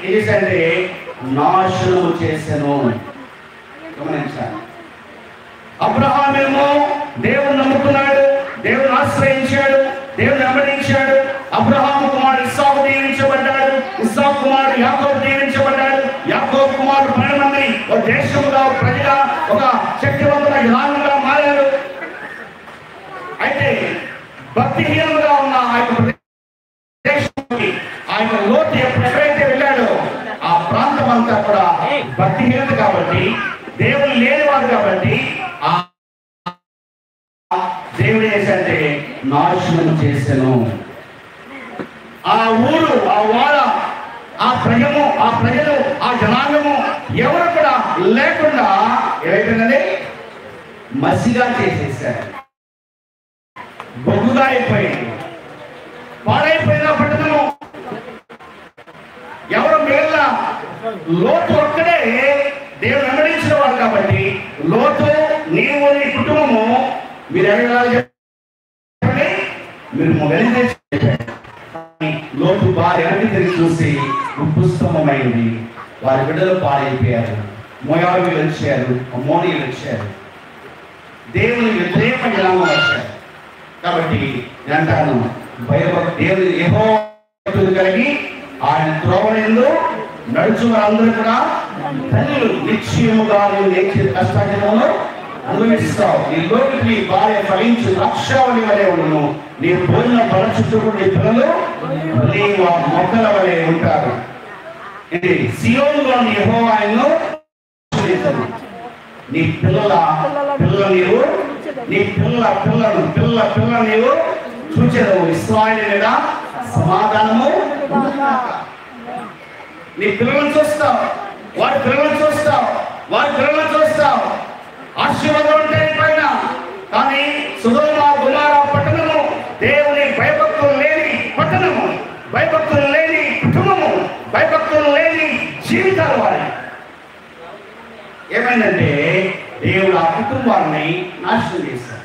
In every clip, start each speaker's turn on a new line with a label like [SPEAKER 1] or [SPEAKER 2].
[SPEAKER 1] ఏం చేశాడంటే నాశనము చేసెను. గమనించాలి. అబ్రహామేమో దేవుని నమ్ముకున్నాడు, దేవుని ఆశ్రయించాడు, దేవుని వెంబడించాడు. అబ్రహాము కుమారుడు ఇస్సాకు దీవించబడ్డాడు, ఇస్సాకు కుమారుడు యాకోబు దీవించబడ్డాడు, యాకోబు కుమారుడు 12 మంది ఒక దేశముగా, ఒక ప్రజగా, ఒక శక్తివంతుల జనాంగంగా మారారు. అయితే భక్తిహీనంగా ఉన్న ఆ యొక్క ప్రదేశానికి ఆ యొక్క లోతు ఎప్పుడైతే వెళ్ళాడో ఆ ప్రాంతం అంతా కూడా భక్తిహీనత కాబట్టి, దేవుడు లేనివాడు కాబట్టి ఆ దేవుడు ఏంటంటే నాశనం చేశాను. ఆ ఊరు, ఆ వాడ, ఆ ప్రజలు, ఆ జనాంగము ఎవరు కూడా లేకుండా ఏమైపోయినది? మసిగా చేసేసారు, బొగ్గుగా అయిపోయింది, పాడైపోయిన పట్టణము. ఎవరు మిగిలిన? లోతు ఒక్కడే దేవుడు వెంబడించిన వాడు కాబట్టి, లోతు, నీవు, నీ కుటుంబము మీరు ఎలాగ చెప్పండి, మీరు మొగలిందే. లోతు భార్య వెనక్కి తిరిగి చూసి ఉప్పుస్తంభమైంది. వారి బిడ్డలు పాడైపోయారు, మోయాబీయులు వచ్చారు, అమ్మోనీయులు వచ్చారు, దేవుని వ్యతిరేక జనాంగం వచ్చారు. కాబట్టి నేను అంటాను, దేవుని యెహోవా కలిగి ఆయన త్రోవనందు నడుచు వారందరూ కూడా ధన్యులు. నిశ్చయముగా నువ్వు నేర్చిన కష్టాలను అనుభవిస్తావు. నీ లోకి నీ భార్య ఫలించు ద్రాక్షావళి వలె ఉండును. నీ భోజన బల చుట్టూ నీ పిల్లలు నీవు మొక్కల వలె ఉంటారు. ఇది సియోనులో యెహోవా ఆయనను నీ పిల్లలు నీవు, నీ పిల్లలు నీవు చూచెదవు. ఇశ్రాయేలు మీద సమాధానము. నీ పిల్లలను చూస్తావు, వారి పిల్లలను చూస్తావు. ఆశీర్వాదం ఉంటాయి పైన. కానీ సొదొమ గొమొర్రా పట్టణము దేవుని భయభక్తులు లేని పట్టణము, భయభక్తులు లేని కుటుంబము, భయభక్తులు లేని జీవితాలు వారి. ఏమైందంటే దేవుడు ఆ కుటుంబాన్ని నాశనం చేశారు.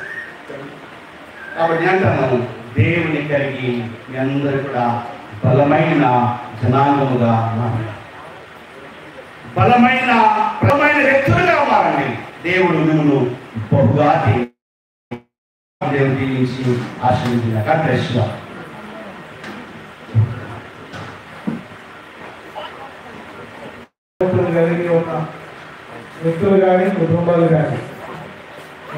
[SPEAKER 1] కాబట్టి అంటాను, దేవుని కలిగి మీ అందరూ కూడా బలమైన జనాంగముగా మారండి, బలమైన వ్యక్తులుగా మారండి. దేవుడు మిమ్మల్ని బహుగా దేవుడు దీవించి ఆశీర్వదించిన కర్తృగా
[SPEAKER 2] కలిగి ఉన్న వ్యక్తులు కానీ కుటుంబాలు కానీ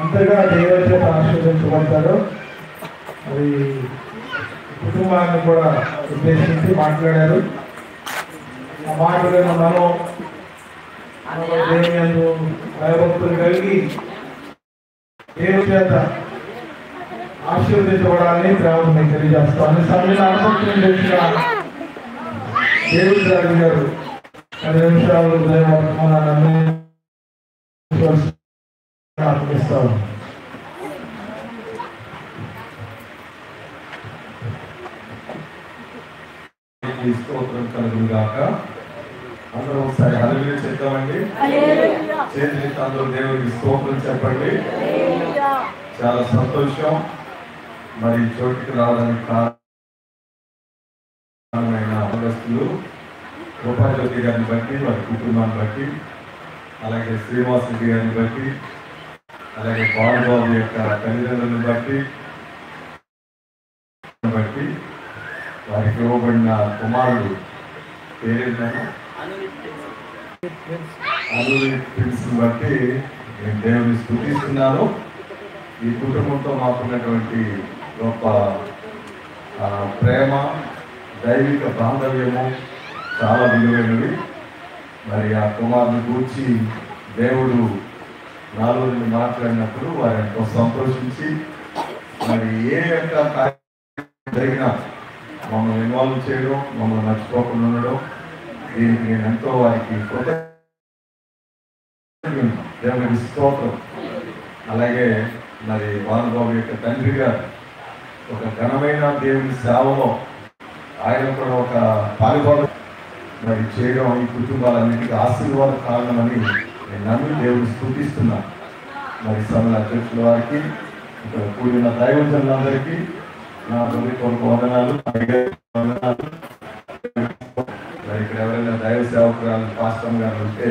[SPEAKER 2] ఎంతగా దేవుని చేత ఆశీర్వదించబడతారో అది కుటుంబాన్ని కూడా ఉద్దేశించి మాట్లాడారు. ఆ మాటలను మనం దేవుని భయభక్తులు కలిగి దేవుని చేత ఆశీర్వదించబడాలని ప్రేమను తెలియజేస్తాను. సమయంలో అనుభవం చేసిన దేవుడి రాజు గారు 10 నిమిషాలు దైవవర్తమానాన్ని అర్పిస్తాను.
[SPEAKER 3] స్తోత్రం కలుగును గాక. అందరూ ఒకసారి హల్లెలూయా చెప్తామండి. చేతులు అందరూ దేవుడికి స్తోత్రం చెప్పండి. చాలా సంతోషం. మరి చోటికి రావడానికి కారణమైన అభ్యస్తులు రూపాజ్యోతి గారిని బట్టి, వారి కుటుంబాన్ని బట్టి, అలాగే శ్రీనివాస్ రెడ్డి గారిని బట్టి, అలాగే బాలబాబు యొక్క తల్లిదండ్రులను బట్టి వారికి ఇవ్వబడిన కుమారుడు పేరేంటన్నా అనుని బట్టి నేను దేవుని స్తుతిస్తున్నాను. ఈ కుటుంబంతో మాకున్నటువంటి గొప్ప ప్రేమ, దైవిక బాంధవ్యము చాలా విలువైనవి. మరి ఆ కుమారుని గూర్చి దేవుడు నాలో నుండి మాట్లాడినప్పుడు వారు ఎంతో సంతోషించి, మరి ఏ యొక్క కార్యం జరిగినా మమ్మల్ని ఇన్వాల్వ్ చేయడం, మమ్మల్ని మర్చిపోకుండా ఉండడం, దీనికి నేను ఎంతో వారికి దేవునికి స్తోత్రం. అలాగే మరి బాలబాబు యొక్క తండ్రి గారు ఒక ఘనమైన దేవుని సేవలో ఆయన కూడా ఒక పాలుభాగం మరి చేయడం ఈ కుటుంబాలన్నింటికి ఆశీర్వాద కారణమని నేను నమ్మి దేవుని స్తుతిస్తున్నాను. మరి సమయ అధ్యక్షుల వారికి, ఇక్కడ కూడిన దైవజనులందరికీ నా హృదయపూర్వక వందనాలు. మరి ఇక్కడ ఎవరైనా దైవ సేవకురాలు పాస్టర్ గారు ఉంటే